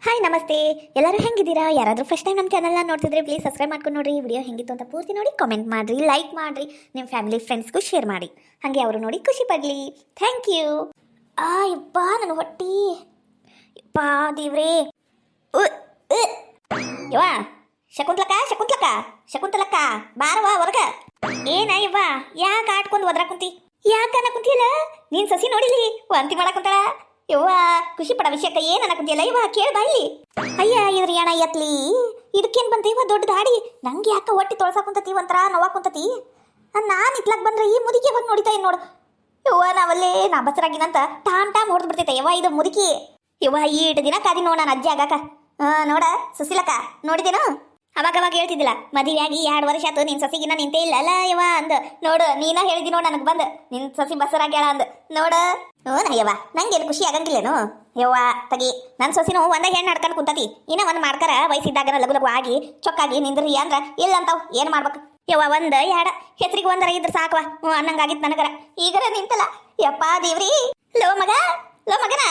Hi ನಮಸ್ತೆ. ಎಲ್ಲರೂ ಹೆಂಗಿದ್ದೀರಾ? ಯಾರಾದರೂ ಫಸ್ಟ್ ಟೈಮ್ ನಮ್ಮ ಚಾನಲ್ನ ನೋಡ್ತಿದ್ರೆ ಪ್ಲೀಸ್ ಸಬ್ಸ್ಕ್ರೈಬ್ ಮಾಡ್ಕೊಂಡು ನೋಡಿರಿ. ವಿಡಿಯೋ ಹೆಂಗಿತ್ತು ಅಂತ ಪೂರ್ತಿ ನೋಡಿ ಕಾಮೆಂಟ್ ಮಾಡಿರಿ, ಲೈಕ್ ಮಾಡಿರಿ, ನಿಮ್ಮ ಫ್ಯಾಮಿಲಿ ಫ್ರೆಂಡ್ಸ್ಗೂ ಶೇರ್ ಮಾಡಿ. ಹಾಗೆ ಅವರು ನೋಡಿ ಖುಷಿ ಪಡಲಿ. Thank you. ಯಪ್ಪ ನನ್ನ ಹೊಟ್ಟಿ ಯಪ್ಪ ದೇವ್ರೇ. ಯವ್ವ ಶಕುಂತಲಕ್ಕ ಬಾರವಾ ಹೊರಗ. ಏನ ಯವ್ವ ಯಾಕೆ ಆಟ್ಕೊಂಡು ಒದ್ರಾ ಕುಂತಿ? ಯಾಕೆ ಅನ್ನ ಕುಂತಿಯಲ್ಲ? ನೀನ್ ಸಸಿ ನೋಡಿಲಿ ವಾಂತಿ ಮಾಡಾಕುಂತಾಳ. ಯವ್ವ ಖುಷಿ ಪಡ ವಿಷಯಕ್ಕ ಏನ್ ಅನ್ನಕುಂತಿಯಲ್ಲ ಯವ್ವ, ಕೇಳ ಬಾಯಿ. ಅಯ್ಯ ಇದ್ರಿ ಅಣ್ಣ ಎತ್ಲಿ, ಇದಕ್ಕೇನ್ ಬಂತ ಇವ ದೊಡ್ಡ ದಾಡಿ? ನಂಗೆ ಯಾಕ ಹೊಟ್ಟಿ ತೊಳ್ಸಾಕುಂತತಿ, ಒಂಥರ ನೋವಾಕುಂತತಿ. ನಾನು ಇತ್ಲಾಕ್ ಬಂದ್ರೆ ಈ ಮುದುಕಿ ಹೋಗಿ ನೋಡಿತಾ ಏನ್ ನೋಡು. ಯವ್ವ ನಾವಲ್ಲೇ ನಾ ಬಸರಾಗಿನಂತ ಟಾಮ್ ಹೊಡೆದ್ ಬಿಡ್ತೈತೆ ಯವ್ವ ಇದು ಮುದುಕಿ. ಯವ್ವ ಈಟ್ ದಿನ ಕಾದಿ ನೋಡ ನಾನು ಅಜ್ಜಿ ಆಗಾಕ. ನೋಡ ಸುಶೀಲಕ್ಕ ನೋಡಿದೇನು? ಅವಾಗ ಹೇಳ್ತಿದ್ದಿಲ್ಲ ಮದುವೆಯಾಗಿ 2 ವರ್ಷ ಆತು ನಿನ್ ಸಸಿಗಿನ ನಿಂತೇ ಇಲ್ಲ ಯವ್ವ ಅಂದ. ನೋಡು ನೀನ ಹೇಳಿದಿ ನೋಡ ನನಗೆ ಬಂದು ನಿನ್ ಸಸಿ ಬಸರಾಗ್ಯಾಳ ಅಂದ. ನೋಡ ಯವ್ವ ನಂಗೇನು ಖುಷಿ ಆಗಂಗಿಲ್ಲೇನು ಯವ್ವ? ತಗಿ ನನ್ನ ಸೊಸಿನೂ ಒಂದ ಹೆಣ್ಣು ನಡ್ಕೊಂಡು ಕುಂತತಿ. ಇನ್ನ ಒಂದು ಮಾಡ್ಕರ ವಯಸ್ಸಿದ್ದಾಗ ಲಗು ಆಗಿ ಚೊಕ್ಕಾಗಿ ನಿಂದ್ರಿ ಅಂದ್ರ ಇಲ್ಲ ಅಂತಾವ್. ಏನ್ ಮಾಡ್ಬೇಕು ಯವ್ವ? 1 2 ಹೆಸರಿಗೆ 1 ಇದ್ರ ಸಾಕವ ಅನ್ನಂಗಾಗಿತ್ತು ನನಗರ. ಈಗರ ನಿಂತಲ್ಲ ಯಪ್ಪ ದೇವ್ರಿ. ಲೋ ಮಗನ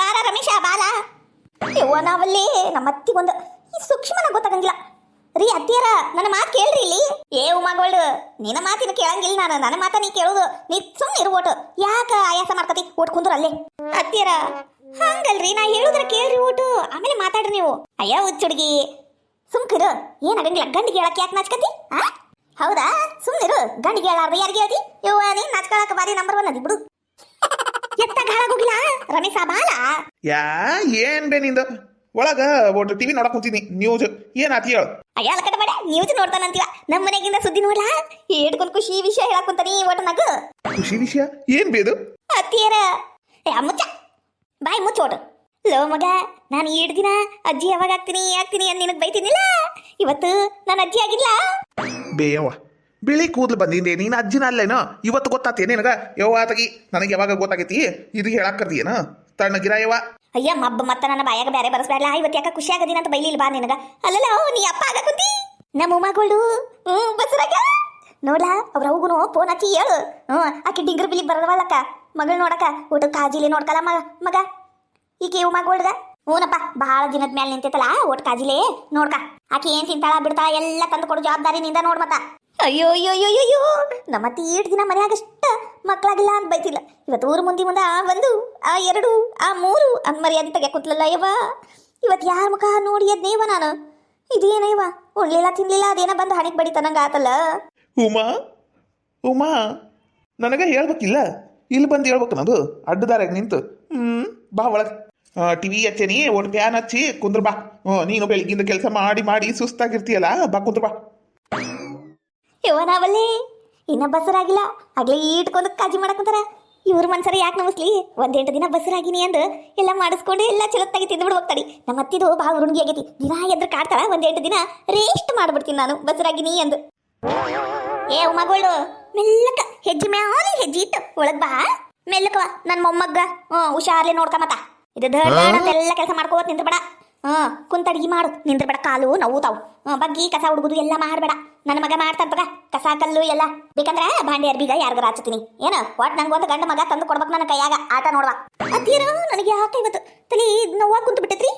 ಬಾರ ರಮೇಶ ಬಾಲ. ಯವ್ವ ನಾವಲ್ಲಿ ನಮ್ಮ ಅತ್ತಿಗೊಂದು ಈ ಸೂಕ್ಷ್ಮನ ಗೊತ್ತಾಗಂಗಿಲ್ಲ ರೀ. ಅತ್ತಿಯರ ನನ್ನ ಮಾತು ಕೇಳ್ರಿ ಇಲ್ಲಿ. ಉಮಾಗೋಲ್ಡ್ ನಿನ್ನ ಮಾತಿನ ಕೇಳಂಗಿಲ್ಲ ನಾನು, ನನ್ನ ಮಾತ ನೀ ಕೇಳುದು. ನೀ ಸುಮ್ಮನೆ ಇರು ಓಟು. ಯಾಕ ಆಯಾಸ ಮಾಡ್ಕತಿ? ಓಟ್ ಕುಂದ್ರ ಅಲ್ಲೇ. ಅತ್ತಿಯರ ಹಂಗಲ್ರಿ, ನಾ ಹೇಳುದ್ರ ಕೇಳ್ರಿ ಓಟು, ಆಮೇಲೆ ಮಾತಾಡ್ರಿ ನೀವು. ಅಯ್ಯ ಹುಚ್ಚುಡ್ಗಿ ಸುಮ್ಕಿರು, ಏನಾಗಂಗಿಲ್ಲ. ಗಂಡಿಗೆ ಹೇಳಕ್ ಯಾಕೆ ನಾಚ್ಕತಿ? ಹೌದಾ ಸುಮ್ನಿರು. ಗಂಡಿಗೆ ಹೇಳಾರ್ರಿ ಯಾರಿಗೆ ಹೇಳ್ತಿ? ಯವ್ವ ನೀನ್ ನಾಚ್ಕೊಳಕ ಬಾರಿ ನಂಬರ್ 1 ಅದಿ ಬಿಡು. ಎತ್ತ ಗಾಳಾಗೋಗಿಲ್ಲ ರಮೇಶ ಬಾಲ. ಏನ್ ಬೇ ನಿಂದ ಒಳಗ ಒಟ್ಟು ಟಿವಿ ನೋಡಕ್ ಕುಂತೀನಿ. ನ್ಯೂಸ್ ಏನಾತಿ ಹೇಳು? ಅಯ್ಯ ಅಲ್ಲ ಬೇಡ, ನ್ಯೂಸ್ ನೋಡ್ತಾನಂತೀವ. ನಮ್ಮ ಮನೆಗಿಂದ ಸುದ್ದಿ ನೋಡ್ಲಾ, ಹೇಳ್ಕೊಂಡ್ ಖುಷಿ ವಿಷಯ ಹೇಳಕ್ ಕುಂತಾನಿ ಒಟ್ಟು ನಗು. ಖುಷಿ ವಿಷಯ ಏನ್ ಬೇದು? ಅತ್ತಿಯರ ಮುಚ್ಚ ಬಾಯ್ ಮುಚ್ಚೋಟು. ಲೋ ಮಗ, ನಾನು 7 ದಿನ ಅಜ್ಜಿ ಯಾವಾಗ ಆಗ್ತೀನಿ ಅಂತ ನಿನಗೆ ಬೈತಿದ್ದಿಲ್ಲ. ಇವತ್ತು ನಾನು ಅಜ್ಜಿ ಆಗಿಲ್ಲ. ಬೇಯವ್ವ ಬಿಳಿ ಕೂದಲು ಬಂದಿದ್ದೆ, ನೀನು ಅಜ್ಜಿನ ಅಲ್ಲೇನೋ ಇವತ್ತು ಗೊತ್ತಾತೇನೆ ನಿನಗ? ಯವ್ವ ತಗಿ, ನನಗೆ ಯಾವಾಗ ಗೊತ್ತಾಗೈತಿ? ಇದು ಹೇಳಕ್ ಕರ್ತೀಯೇನ ತಣ್ಣಗಿರ ಯವ್ವ. ಅಯ್ಯ ಮಬ್ಬ ಮತ್ತ ನನ್ನ ಬಾಯಾಗ ಬೇರೆ ಬರಸ್ಬೇಡಲ್ಲ. ಇವತ್ತು ಯಾಕೆ ಖುಷಿ ಆಗದಿನ ಅಂತ ಬೈಲಿಲ್ಲ ಬಾ ನಿನಗ. ಅಲ್ಲಲ್ಲ ನೀ ಅಪ್ಪ ಆಗ ಕುಂತಿ ನಮ್ಮ ಉಮಾಗೋಲ್ಡು ಬಸರಾಗ ನೋಡ್ಲಾ. ಅವ್ರ ಹೋಗುನು ಫೋನ್ ಹಚ್ಚಿ ಹೇಳು. ಆಕೆ ಡಿಂಗ್ರ ಬಿಲಿಗೆ ಬರದವಲ್ಲಕ್ಕ ಮಗಳು ನೋಡಕ. ಊಟ ಕಾಜಿಲೆ ನೋಡ್ಕಲ್ಲ ಮಗ ಈಕೆ ಉಮಾಗೋಲ್ಡ್ಗ. ಹೂನಪ್ಪ ಭಾಳ ದಿನದ ಮೇಲೆ ನಿಂತೈತಲ್ಲ, ಒಟ್ಟು ಕಾಜಿಲೆ ನೋಡ್ಕ. ಆಕೆ ಏನ್ ತಿಂತಾಳ ಬಿಡ್ತಾಳ ಎಲ್ಲ ತಂದು ಕೊಡು ಜವಾಬ್ದಾರಿ ನಿಂದ ನೋಡ್ ಮತ್ತ. ಅಯ್ಯೋ ನಮ್ಮತ್ತಿ 7 ದಿನ ಮನ್ಯಾಗಷ್ಟ ಮಕ್ಕಳಾಗಿಲ್ಲ ಅಂತ ಬೈತಿಲ್ಲ. ಇವತ್ತು ಊರು ಮುಂದೆ 1 2 3 ಅಂತ ಮರ್ಯಾದೆ ತೆಗೆ ಕೂತ್ಲಲ್ಲ ಯವ್ವ. ಇವತ್ತು ಯಾರ ಮುಖ ನೋಡಿ ಅದ್ನೇವ ನಾನು? ಇದೇನ ಯವ್ವ ಉಣ್ಲಿಲ್ಲ ತಿನ್ಲಿಲ್ಲ ಅದೇನ ಬಂದು ಹಣಿಗೆ ಬಡಿತನಂಗ ಆತಲ್ಲ. ಉಮಾ ನನಗ ಹೇಳ್ಬೇಕಿಲ್ಲ, ಇಲ್ಲಿ ಬಂದು ಹೇಳ್ಬೇಕು. ನದು ಅಡ್ಡದಾರಾಗ ನಿಂತು ಬಾ ಒಳಗ. ಟಿವಿ ಹಚ್ಚೇನಿ, ಒಟ್ಟು ಫ್ಯಾನ್ ಹಚ್ಚಿ ಕುಂದ್ರ ಬಾ. ನೀನು ಬೆಳಗ್ಗಿಂದ ಕೆಲಸ ಮಾಡಿ ಸುಸ್ತಾಗಿರ್ತೀಯಲ್ಲ, ಬಾ ಕುಂದ್ರ ಬಾ. ಯವ್ವ ನಾವಲ್ಲಿ ಇನ್ನ ಬಸರಾಗಿಲ್ಲ, ಆಗ್ಲೇ ಇಟ್ಕೊಂಡು ಕಾಜಿ ಮಾಡಕ್ಕಂತಾರ. ಇವ್ರ ಮನ್ಸರ ಯಾಕೆ ನಮಸ್ಲಿ? 1 8 ದಿನ ಬಸರಾಗಿನಿ ಅಂದು ಎಲ್ಲ ಮಾಡಿಸ್ಕೊಂಡು ಎಲ್ಲ ಚಲೋ ತೆಗಿ ತಿಂದು ಬಿಡು ಹೋಗ್ತಾಡಿ. ನಮ್ಮ ಅತ್ತಿದು ಭಾಳ ಹುಡುಗಿ ಆಗೈತಿ. ದಿನ ಎದ್ರ ಕಾಡ್ತಾಳ. 1 8 ದಿನ ರೇಸ್ಟ್ ಮಾಡ್ಬಿಡ್ತೀನಿ ನಾನು ಬಸರಾಗಿನಿ ಅಂದು. ಉಮಾಗೋಳು ಮೆಲ್ಲಕ ಹೆಜ್ಜೆ ಮ್ಯಾಲೆ ಹೆಜ್ಜೆ ಇಟ್ಟು ಒಳಗ್ ಬಾ. ಮೆಲ್ಲಕವ ನನ್ನ ಮೊಮ್ಮಗ್ಗ ಹುಷಾರ್ಲೆ ನೋಡ್ಕ ಮತ್ತ. ಇದು ಎಲ್ಲ ಕೆಲಸ ಮಾಡ್ಕೋತ ನಿಂದ್ರಬೇಡ. ಕುಂತಡ್ಗಿ ಮಾಡು, ನಿಂದ್ರಬೇಡ. ಕಾಲು ನೋವುತಾವು. ಬಗ್ಗಿ ಕಸ ಹುಡುಗುದು ಎಲ್ಲ ಮಾಡಬೇಡ. ನನ್ನ ಮಗ ಮಾಡ್ತಾನ ಕಸ ಕಲ್ಲು ಎಲ್ಲ. ಬೇಕಂದ್ರೆ ಭಾಂಡೆ ಅರ್ಬಿಗ ಯಾರಿಗಾರ ಹಚ್ಚತೀನಿ. ಏನು ಒಟ್ ನಂಗೊಂದು ಗಂಡು ಮಗ ತಂದು ಕೊಡ್ಬೇಕು ನನ್ನ ಕೈಯಾಗ. ಆಟ ನೋಡ್ವಾ. ಅತ್ತೀರ ನನಗೆ ಯಾಕೆ ಇವತ್ತು ತಲೆ ನೋವಾಗ ಕುಂತು ಬಿಟ್ಟೈತ್ರಿ.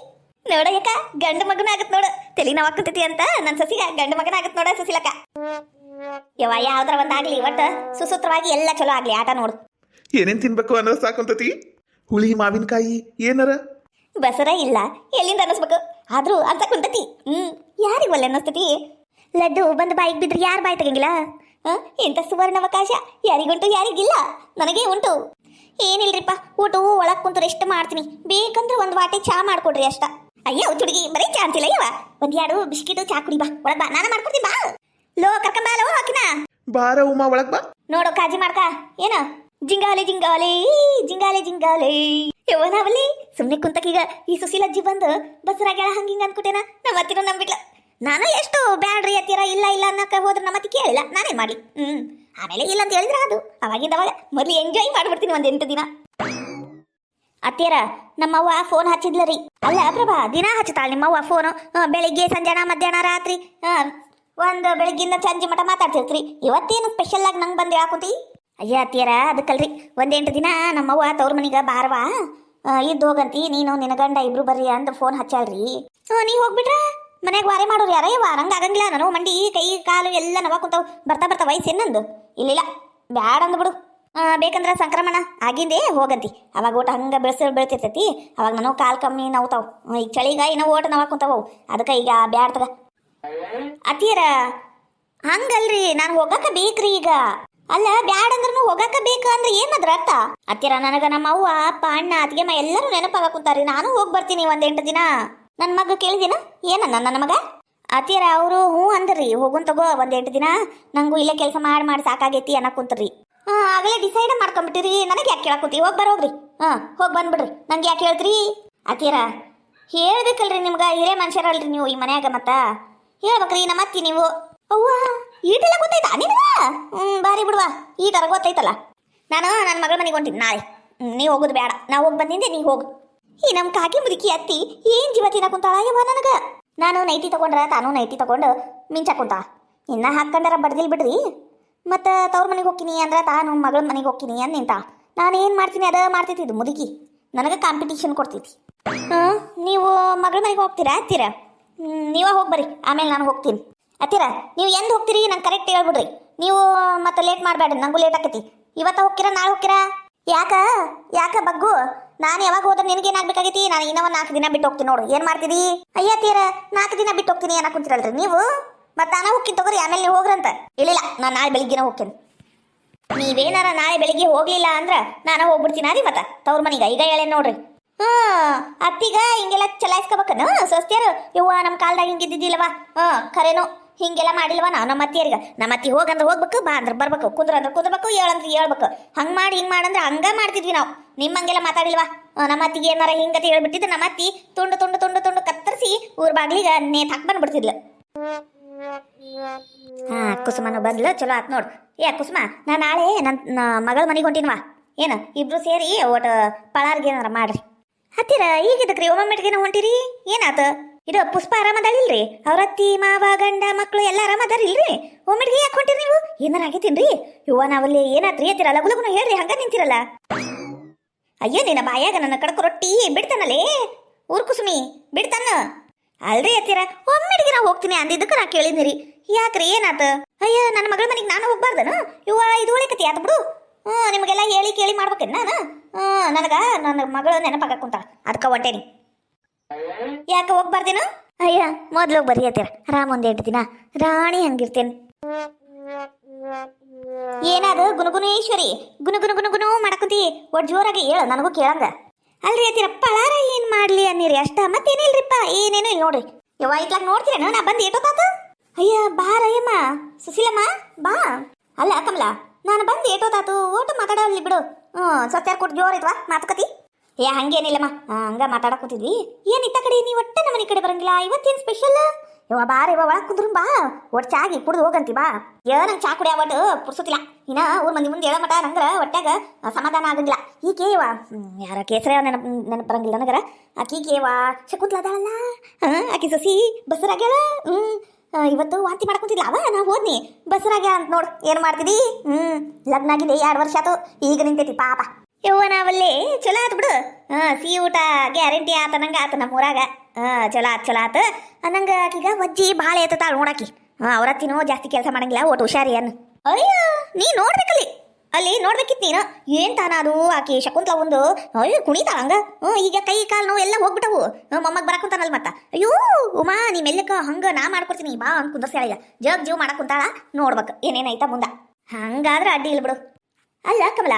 ನೋಡ ಯಾಕ ಗಂಡು ಮಗನ ಆಗತ್ ನೋಡು. ತಲೆ ನೋವಾಗ ಕುಂತೈತಿ ಅಂತ ನನ್ನ ಸಸಿಗ ಗಂಡು ಮಗನ ಆಗತ್ ನೋಡ ಸಸಿಲಕ್ಕ. ಯವ್ವ ಯಾವ್ದಾರ ಒಂದಾಗ್ಲಿ ಒಟ್ಟು ಸುಸೂತ್ರವಾಗಿ ಎಲ್ಲ ಚಲೋ ಆಗ್ಲಿ. ಆಟ ನೋಡು. ಏನೇನ್ ತಿನ್ಬೇಕು ಅನ್ನೋ ಸಾಕಂತತಿ? ಹುಳಿ ಮಾವಿನಕಾಯಿ ಏನಾರ? ಬಸರ ಇಲ್ಲ ಎಲ್ಲಿಂದ ಅನ್ನಿಸ್ಬೇಕು? ಆದ್ರೂ ಅಂತ ಕುಂತತಿ. ಯಾರಿಗೆ ಒಳ್ಳೆ ಅನ್ನಿಸ್ತತಿ? ಲಡ್ಡು ಬಂದು ಬಾಯಿಗೆ ಬಿದ್ರೆ ಯಾರು ಬಾಯಿ ತೆಗಂಗಿಲ್ಲ? ಎಂತ ಸುವರ್ಣಾವಕಾಶ ಯಾರಿಗುಂಟು ಯಾರಿಗಿಲ್ಲ? ನನಗೆ ಉಂಟು. ಏನಿಲ್ರಿಪ್ಪ, ಊಟ ಒಳಗೆ ಕುಂತು ರೆಸ್ಟ್ ಮಾಡ್ತೀನಿ. ಬೇಕಂದ್ರೆ 1 ವಾಟೆ ಚಾ ಮಾಡ್ಕೊಡ್ರಿ ಅಷ್ಟ. ಅಯ್ಯ ಹುಡುಗಿ ಬರೀ ಚಾ ಅಂತಿಲ್ಲ ಯವ್ವ. 1 2 ಬಿಸ್ಕಿಟು ಚಾ ಕುಡಿ ಬಾ. ಒಳಗ್ ಬಾ, ನಾನು ಮಾಡ್ಕೊಡ್ತೀನಿ ಬಾ. ಲೋ ಕರ್ಕಂಬಾಲೋ ಹಾಕಿನ ಬಾರ ಉಮಾ ಒಳಗ್ ಬಾ. ನೋಡು ಕಾಜಿ ಮಾಡ್ಕ. ಏನ ಜಿಂಗಾಲೆ ಯವ್ವ ನಾವಲ್ಲಿ ಸುಮ್ಮನೆ ಕುಂತಕೀಗ ಈ ಸುಶೀಲಜ್ಜಿ ಬಂದು ಬಸರಾಗ್ಯಾಳ ಹಂಗಿಂಗ ಅನ್ಕೊಟ್ಟೇನ. ನಮ್ಮ ಅತ್ತಿನೂ ನಂಬಿಡ್ಲ. ನಾನು ಎಷ್ಟು ಬ್ಯಾಡ್ರಿ ಅತ್ತಿರ ಇಲ್ಲ ಅನ್ನಕ ಹೋದ್ರೆ ನಮ್ಮ ಅತ್ತಿ ಕೇಳಿಲ್ಲ. ನಾನೇನ್ ಮಾಡ್ಲಿ? ಆಮೇಲೆ ಇಲ್ಲ ಅಂತ ಹೇಳಿದ್ರ ಅದು ಅವಾಗಿಂದವಾಗ ಮೊದ್ಲು ಎಂಜಾಯ್ ಮಾಡ್ಬಿಡ್ತೀನಿ 1 8 ದಿನ. ಅತ್ತಿಯರ ನಮ್ಮವ್ವ ಫೋನ್ ಹಚ್ಚಿದ್ಲ ರೀ. ಅಲ್ಲ ಪ್ರಭಾ ದಿನ ಹಚ್ಚತಾಳ ನಿಮ್ಮವ್ವ ಫೋನು. ಬೆಳಿಗ್ಗೆ ಸಂಜಾನ ಮಧ್ಯಾಹ್ನ ರಾತ್ರಿ ಒಂದು ಬೆಳಿಗ್ಗಿಂದ ಸಂಜೆ ಮಠ ಮಾತಾಡ್ತಿರ್ತ್ರಿ. ಇವತ್ತೇನು ಸ್ಪೆಷಲ್ ಆಗಿ ನಂಗೆ ಬಂದು ಹಾಕುತ್ತಿ? ಅಯ್ಯ ಅತ್ತಿಯರ ಅದಕ್ಕಲ್ರಿ 1 8 ದಿನ ನಮ್ಮವ್ವ ತವ್ರ ಮನಿಗ ಬಾರವಾ ಇದ್ದು ಹೋಗಂತಿ ನೀನು ನಿನ್ನ ಗಂಡ ಇಬ್ರು ಬರ್ರಿ ಅಂತ ಫೋನ್ ಹಚ್ಚಾಳ್ರಿ ನೀ ಹೋಗ್ಬಿಟ್ರ ಮನೆಗೆ ವಾರೆ ಮಾಡೋರು ಯಾರೇ ವಾರಂಗ ಆಗಂಗಿಲ್ಲ ನಾನು ಮಂಡಿ ಕೈ ಕಾಲು ಎಲ್ಲ ನವ ಕುಂತಾವ್ ಬರ್ತಾ ಬರ್ತಾ ವಯಸ್ಸು ಏನಂದು ಇಲ್ಲ ಬ್ಯಾಡ ಅಂದ್ಬಿಡು ಬೇಕಂದ್ರೆ ಸಂಕ್ರಮಣ ಆಗಿಂದೇ ಹೋಗಂತಿ ಅವಾಗ ಊಟ ಹಂಗೆ ಬೆಳ್ತಿರ್ತೈತಿ ಅವಾಗ ನಾನು ಕಾಲು ಕಮ್ಮಿ ನೋವ್ತಾವ್ ಈಗ ಚಳಿಗಾಯಿ ನಾವು ಓಟ ನವ ಕುಂತಾವು ಅದಕ್ಕೆ ಈಗ ಬ್ಯಾಡ ತಗ ಅತ್ತಿಯರ ಹಂಗಲ್ರಿ ನಾನು ಹೋಗಕ್ಕ ಬೇಕ್ರಿ ಈಗ ಅಲ್ಲ ಬ್ಯಾಡ ಅಂದ್ರೂ ಹೋಗಕ್ಕ ಬೇಕು ಅಂದ್ರೆ ಏನದ್ರ ಅರ್ಥ ಅತ್ತಿರ ನನಗ ನಮ್ಮ ಅವ್ವ ಅಪ್ಪ ಅಣ್ಣ ಅತ್ತಿಗೆಮ್ಮ ಎಲ್ಲರೂ ನೆನಪಾಗ ಕುಂತಾರಿ ನಾನು ಹೋಗಿ ಬರ್ತೀನಿ ಒಂದ್ 8 ದಿನ ನನ್ನ ಮಗ ಕೇಳಿದಿನ ಏನನ್ನ ನನ್ನ ಮಗ ಅತ್ತಿರ ಅವರು ಹ್ಞೂ ಅಂದ್ರಿ ಹೋಗುನ್ ತಗೋ ಒಂದ್ 8 ದಿನ ನಂಗೂ ಇಲ್ಲೇ ಕೆಲಸ ಮಾಡಿ ಸಾಕಾಗೈತಿ ಅನ್ನಕ್ ಕುಂತ್ರಿ ಆಗಲೇ ಡಿಸೈಡ್ ಮಾಡ್ಕೊಂಡ್ಬಿಟ್ಟಿರಿ ನನಗೆ ಯಾಕೆ ಕೇಳಕುಂತಿ ಹೋಗಿ ಬರೋಗ್ರಿ ಹೋಗಿ ಬಂದ್ಬಿಡ್ರಿ ನಂಗೆ ಯಾಕೆ ಹೇಳ್ತ್ರಿ ಅತ್ತಿರ ಹೇಳ್ಬೇಕಲ್ರಿ ನಿಮ್ಗೆ ಹಿರೇ ಮನುಷ್ಯರಲ್ರಿ ನೀವು ಈ ಮನ್ಯಾಗ ಮತ್ತ ಹೇಳ್ಬೇಕ್ರಿ ನಮ್ಮ ಅತ್ತಿ ನೀವು ಅವ್ವ ಈಟೆಲ್ಲ ಗೊತ್ತಾಯ್ತಾ ನಿಮ್ಗ ಬಾರಿ ಬಿಡುವ ಈ ಥರ ಗೊತ್ತಾಯ್ತಲ್ಲ ನಾನು ನನ್ನ ಮಗಳ ಮನೆಗೆ ಹೊಂಟಿನಿ ನಾಳೆ ನೀವು ಹೋಗೋದು ಬೇಡ ನಾವು ಹೋಗಿ ಬಂದಿದ್ದೆ ನೀವು ಹೋಗು ಈ ನಮ್ಮ ಕಾಕಿ ಮುದುಕಿ ಅತ್ತಿ ಏನು ಜೀವ ತಿನ್ನ ಕುಂತಾಳ ಯವ್ವ ನನಗೆ ನಾನು ನೈಟಿ ತಗೊಂಡ್ರ ತಾನು ನೈಟಿ ತಗೊಂಡು ಮಿಂಚ ಕುಂತಾಳ ಇನ್ನ ಹಾಕೊಂಡಾರ ಬಡ್ದಿಲ್ ಬಿಡ್ರಿ ಮತ್ತು ತವ್ರ ಮನೆಗೆ ಹೋಗ್ತೀನಿ ಅಂದ್ರೆ ತಾನು ಮಗಳ ಮನೆಗೆ ಹೋಗ್ತೀನಿ ಅಂತ ನಿಂತ ನಾನು ಏನು ಮಾಡ್ತೀನಿ ಅದ ಮಾಡ್ತೈತಿದ್ದು ಮುದುಕಿ ನನಗೆ ಕಾಂಪಿಟೇಷನ್ ಕೊಡ್ತೈತಿ ನೀವು ಮಗಳ ಮನೆಗೆ ಹೋಗ್ತೀರಾ ಅತ್ತೀರ ನೀವೇ ಹೋಗಿ ಬರ್ರಿ ಆಮೇಲೆ ನಾನು ಹೋಗ್ತೀನಿ ಅತ್ತೀರ ನೀವು ಎಂದು ಹೋಗ್ತೀರಿ ನಂಗೆ ಕರೆಕ್ಟ್ ಹೇಳ್ಬಿಡ್ರಿ ನೀವು ಮತ್ತೆ ಲೇಟ್ ಮಾಡಬೇಡ್ರಿ ನಂಗೂ ಲೇಟ್ ಆಕೈತಿ ಇವತ್ತ ಹೋಗ್ತೀರಾ ನಾಳೆ ಹೋಗ್ತೀರಾ ಯಾಕ ಬಗ್ಗು ನಾನು ಯಾವಾಗ ಹೋದ್ರೆ ನಿನಗೇನಾಗಬೇಕಾಗೈತಿ ನಾನು ಇನ್ನೂ 4 ದಿನ ಬಿಟ್ಟು ಹೋಗ್ತೀನಿ ನೋಡು ಏನು ಮಾಡ್ತೀರಿ ಅಯ್ಯ ತೀರ 4 ದಿನ ಬಿಟ್ಟು ಹೋಗ್ತೀನಿ ಅನ್ನೋ ಕುಂತಿರಲ್ರಿ ನೀವು ಮತ್ತೆ ನಾನು ಹೋಗ್ತೀನಿ ತಗೋರಿ ಆಮೇಲೆ ನೀವು ಹೋಗ್ರಂತ ಇಲ್ಲ ನಾನು ನಾಳೆ ಬೆಳಿಗ್ಗೆನ ಹೋಗ್ತೀನಿ ನೀವೇನಾರ ನಾಳೆ ಬೆಳಿಗ್ಗೆ ಹೋಗ್ಲಿಲ್ಲ ಅಂದ್ರೆ ನಾನು ಹೋಗ್ಬಿಡ್ತೀನಿ ರೀ ಮತ್ತೆ ತವ್ರ ಮನೆಗೆ ಈಗ ಹೇಳೇನು ನೋಡ್ರಿ ಅತ್ತಿಗ ಹಿಂಗೆಲ್ಲ ಚಲಾಯಿಸ್ಕೋಬೇಕನ ಸ್ವಸ್ತಿಯರು ಯವ್ವ ನಮ್ಮ ಕಾಲ್ದಾಗ ಹಿಂಗಿದ್ದಿದ್ದಿಲ್ಲವ ಖರೇನು ಹಿಂಗೆಲ್ಲ ಮಾಡಿಲ್ವ ನಮ್ಮ ಅತ್ತಿಯರಿಗೆ ನಮ್ಮ ಅತ್ತಿ ಹೋಗಂದ್ರೆ ಹೋಗ್ಬೇಕು ಬಾ ಅಂದ್ರೆ ಬರ್ಬೇಕು ಕುಂದ್ರಂದ್ರೆ ಕುಂದ್ರಬೇಕು ಹೇಳಂದ್ರೆ ಹೇಳ್ಬೇಕು ಹಂಗೆ ಮಾಡಿ ಹಿಂಗೆ ಮಾಡಂದ್ರೆ ಹಂಗ ಮಾಡ್ತಿದ್ವಿ ನಾವು ನಿಮ್ಮಂಗೆಲ್ಲ ಮಾತಾಡಿಲ್ವಾ ನಮ್ಮ ಅತ್ತಿಗೆ ಏನಾರ ಹಿಂಗತಿ ಹೇಳ್ಬಿಟ್ಟಿದ್ದು ನಮ್ಮ ಅತ್ತಿ ತುಂಡು ಕತ್ತರಿಸಿ ಊರ್ ಬಾಗ್ಲಿಗೆ ನೇತ್ ಹಾಕಿ ಬಂದ್ಬಿಡ್ತಿದ್ಲು ಕುಸುಮನು ಬಂದ್ಲು ಚಲೋ ಆತ್ ನೋಡು ಕುಸುಮ ನಾ ನಾಳೆ ನನ್ನ ಮಗಳ ಮನೆಗೆ ಹೊಂಟಿನ್ವಾ ಏನು ಇಬ್ರು ಸೇರಿ ಒಟ್ಟು ಪಳಾರ್ಗೆ ಏನಾರ ಮಾಡ್ರಿ ಹತ್ತಿರ ಈಗಿದ್ದಕ್ರಿ ಒಮ್ಮೊಮ್ಮೆಟ್ಗೇನ ಹೊಂಟಿರಿ ಏನಾತ ಇದು ಪುಷ್ಪ ಆರಾಮದಾಳಿಲ್ರಿ ಅವ್ರ ಅತ್ತಿ ಮಾವ ಗಂಡ ಮಕ್ಕಳು ಎಲ್ಲ ಆರಾಮದಾರಿಲ್ರಿ ಒಮ್ಮೆಟ್ಗೆ ಯಾಕೆ ಹೊಂಟಿರಿ ನೀವು ಏನಾರ ಆಗೈತೇನ್ರಿ ಯುವ ನಾವಲ್ಲಿ ಏನಾತ್ರಿ ಅಂತೀರ ಲಗುಲಗುನ ಹೇಳ್ರಿ ಹಂಗ ನಿಂತಿರಲ್ಲ ಅಯ್ಯೋ ನಿನ್ನ ಬಾಯಾಗ ನನ್ನ ಕಡಕ ರೊಟ್ಟಿ ಬಿಡ್ತಾನಲ್ಲೇ ಊರ್ ಕುಸುಮಿ ಬಿಡ್ತಾನ ಅಲ್ರಿ ಅತ್ತೀರ ಒಮ್ಮೆಟ್ಗೆ ನಾ ಹೋಗ್ತೀನಿ ಅಂದಿದ್ದಕ್ಕೆ ನಾ ಕೇಳಿದ್ರಿ ಯಾಕ್ರಿ ಏನಾತ ಅಯ್ಯ ನನ್ನ ಮಗಳ ಮನೆಗೆ ನಾನು ಹೋಗ್ಬಾರ್ದನ ಯುವ ಇದು ಒಳ್ಳೆ ಆತ ಬಿಡು ನಿಮಗೆಲ್ಲ ಹೇಳಿ ಕೇಳಿ ಮಾಡ್ಬೇಕೇನು ನಾನು ನನ್ನ ಮಗಳು ನೆನಪಾಗ ಕುಂತಾಳ ಅದಕ್ಕೆ ಹೊಂಟೇನಿ ಯಾಕೆ ಹೋಗ್ಬಾರ್ದೇನು ಅಯ್ಯ ಮೊದ್ಲು ಬರ್ರಿ ಹತ್ತೀರ ಆರಾಮ ಒಂದ್ 8 ದಿನ ರಾಣಿ ಹಂಗಿರ್ತೇನೆ ಏನಾದ ಗುನುಗುನೇಶ್ವರಿ ಗುನು ಮಾಡಕುಂತಿ ಒಟ್ಟು ಜೋರಾಗಿ ಹೇಳ ನನಗೂ ಕೇಳಂಗ ಅಲ್ರಿ ಹತ್ತೀರ ಪಳಾರ ಏನ್ ಮಾಡ್ಲಿ ಅನ್ನಿರಿ ಅಷ್ಟ ಮತ್ತೇನಿಲ್ರಿಪ್ಪ ಏನೇನು ಇಲ್ಲ ನೋಡ್ರಿ ಯವ್ವ ಇತ್ಲಾಗ ನೋಡ್ತೀರೇನು ನಾ ಬಂದು ಏಟೋತಾತ ಅಯ್ಯ ಬಾರಯ್ಯಮ್ಮ ಸುಶೀಲಮ್ಮ ಬಾ ಅಲ್ಲ ಕಮಲ ನಾನು ಬಂದು ಏಟೋತಾತು ಓಟು ಮಾತಾಡಲ್ಲಿ ಬಿಡು ಸತ್ಯಾರ ಕೊಟ್ಟು ಜೋರ್ ಐತ್ವಾ ಮಾತುಕತಿ ಹಂಗೇನಿಲ್ಲಮ್ಮ ಹಂಗ ಮಾತಾಡಕ್ ಕೂತಿದ್ವಿ ಏನಿತ್ತ ಕಡೆ ನೀವು ಒಟ್ಟೆ ನಮ್ಮ ಮನೆ ಕಡೆ ಬರಂಗಿಲ್ಲ ಇವತ್ತೇನು ಸ್ಪೆಷಲ್ ಯವ್ವ ಬಾರ ಇವ ಒಳಗೆ ಕುಂದ್ರು ಬಾ ಒಟ್ಟು ಚಾಗಿ ಕುಡ್ದು ಹೋಗಂತಿ ಬಾ ನಂಗೆ ಚಾ ಕುಡಿಯ ಒಟ್ಟು ಪುರ್ಸುತ್ತಿಲ್ಲ ಇನ್ನ ಊರ್ ಮಂದಿ ಮುಂದೆ ಹೇಳೋ ಮಟ ನಂಗರ ಹೊಟ್ಯಾಗ ಸಮಾಧಾನ ಆಗಂಗಿಲ್ಲ ಈಕೆ ಇವ ಯಾರ ಕೇಸರ ನೆನಪು ಬರಂಗಿಲ್ಲ ನನಗರ ಆಕಿಗೆ ಇವ ಶಕುಂತ್ಲ ಅದಾಳಲ್ಲ ಆಕಿ ಸಸಿ ಬಸರಾಗ್ಯಾಳ ಇವತ್ತು ವಾಂತಿ ಮಾಡ್ಕೊಂತಿಲ್ಲ ಅವ ನಾ ಹೋದ್ನಿ ಬಸರಾಗ್ಯಾಳ ಅಂತ ನೋಡು ಏನು ಮಾಡ್ತಿದಿ ಲಗ್ನ ಆಗಿದೆ 2 ವರ್ಷ ಆತು ಈಗ ನಿಂತೈತಿ ಪಾಪ ಯವ್ವ ನಾವಲ್ಲಿ ಚಲೋ ಆತು ಬಿಡು ಸಿಹಿ ಊಟ ಗ್ಯಾರಂಟಿ ಆತ ನಂಗೆ ಆತ ನಮ್ಮೂರಾಗ ಚಲೋ ಆತು ನಂಗೆ ಆಕೀಗ ವಜ್ಜಿ ಭಾಳ ಎತ್ತಾಳ ನೋಡಾಕಿ ಅವ್ರತ್ತಿನೋ ಜಾಸ್ತಿ ಕೆಲಸ ಮಾಡಂಗಿಲ್ಲ ಒಟ್ಟು ಹುಷಾರಿ ಅನ್ನು ಅಯ್ಯ ನೀ ನೋಡ್ಬೇಕಲ್ಲಿ ಅಲ್ಲಿ ನೋಡ್ಬೇಕಿತ್ತು ನೀನು ಏನ್ ತಾನ ಅದು ಆಕಿ ಶಕುಂತ್ಲ ಒಂದು ಅಯ್ಯೋ ಕುಣಿತಾಳ ಹಂಗ ಈಗ ಕೈ ಕಾಲು ನೋವು ಎಲ್ಲ ಹೋಗ್ಬಿಟ್ಟವು ಮೊಮ್ಮಗ್ ಬರಕುಂತಾನಲ್ ಮತ್ತ ಅಯ್ಯೋ ಉಮಾ ನೀ ಮೆಲ್ಲಕ್ಕ ಹಂಗ ನಾ ಮಾಡ್ಕೊಡ್ತೀನಿ ಬಾ ಅಂತ ಕುಂದರ್ಸ್ಯಾಳ ಜಗ್ ಜೀವ್ ಮಾಡಕುಂತಾಳ ನೋಡ್ಬೇಕು ಏನೇನಾಯ್ತಾ ಮುಂದ ಹಂಗಾದ್ರೆ ಅಡ್ಡಿ ಇಲ್ಲ ಬಿಡು ಅಲ್ಲ ಕಮಲ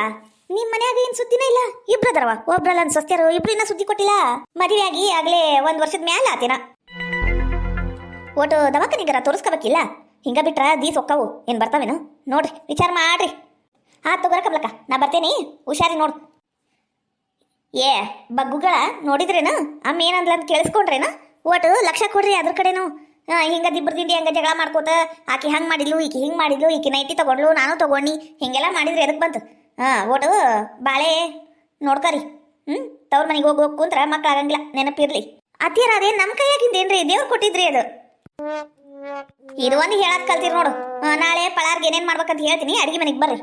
ನಿಮ್ ಮನ್ಯಾಗ ಏನ್ ಸುದ್ದಿನೇ ಇಲ್ಲ ಇಬ್ರದರವ ಒಬ್ರಲ್ಲ ಸ್ವಸ್ಥರು ಇಬ್ರು ಇನ್ನ ಸುದ್ದಿ ಕೊಟ್ಟಿಲ್ಲ ಮದುವೆ ಆಗಿ ಆಗ್ಲೇ 1 ವರ್ಷದ ಮ್ಯಾಲ ಆತೇನ ಒಟ್ಟು ದವಾಖಾನಿಗರ ತೋರಿಸ್ಕೋಬೇಕಿಲ್ಲ ಹಿಂಗ ಬಿಟ್ರ ದೀಸ್ ಒಕ್ಕವು ಏನ್ ಬರ್ತಾವೇನು ನೋಡ್ರಿ ವಿಚಾರ ಮಾಡ್ರಿ ತಗೋರ ಕಮಲಕ್ಕ ನಾ ಬರ್ತೇನಿ ಹುಷಾರಿ ನೋಡು ಬಗ್ಗುಗಳ ನೋಡಿದ್ರೇನು ಅಮ್ಮ ಏನಂದ್ಲ ಅಂತ ಕೇಳಿಸ್ಕೊಂಡ್ರೇನ ಒಟ್ಟು ಲಕ್ಷ ಕೊಡ್ರಿ ಅದ್ರ ಕಡೆನು ಹಿಂಗ ದಿಬ್ಬರ ದಿಂಡಿ ಹಂಗ ಜಗಳ ಮಾಡ್ಕೋತ ಆಕಿ ಹಂಗ್ ಮಾಡಿದ್ಲು ಈಕಿ ಹಿಂಗ್ ಮಾಡಿದ್ಲು ಈಕಿ ನೈಟಿ ತಗೊಂಡ್ಲು ನಾನು ತಗೊಂಡಿ ಹಿಂಗೆಲ್ಲ ಮಾಡಿದ್ರೆ ಎದಕ್ ಬಂತು ಒಟ್ಟು ಬಾಳೆ ನೋಡ್ಕರಿ ತವ್ರ ಮನೆಗೆ ಹೋಗಿ ಕುಂತ್ರ ಮಕ್ಳು ಆಗಂಗಿಲ್ಲ ನೆನಪಿರ್ಲಿ ಅತ್ತಿಯರ ಅದೇನ್ ನಮ್ಮ ಕೈಯಾಗಿಂದೇನ್ರಿ ದೇವ್ರು ಕೊಟ್ಟಿದ್ರಿ ಅದು ಇದು ಒಂದು ಹೇಳಕ್ ಕಲ್ತೀರಿ ನೋಡು ನಾಳೆ ಪಳಾರ್ಗೆ ಏನೇನ್ ಮಾಡ್ಬೇಕಂತ ಹೇಳ್ತೀನಿ ಅಡಿಗೆ ಮನೆಗೆ ಬರ್ರಿ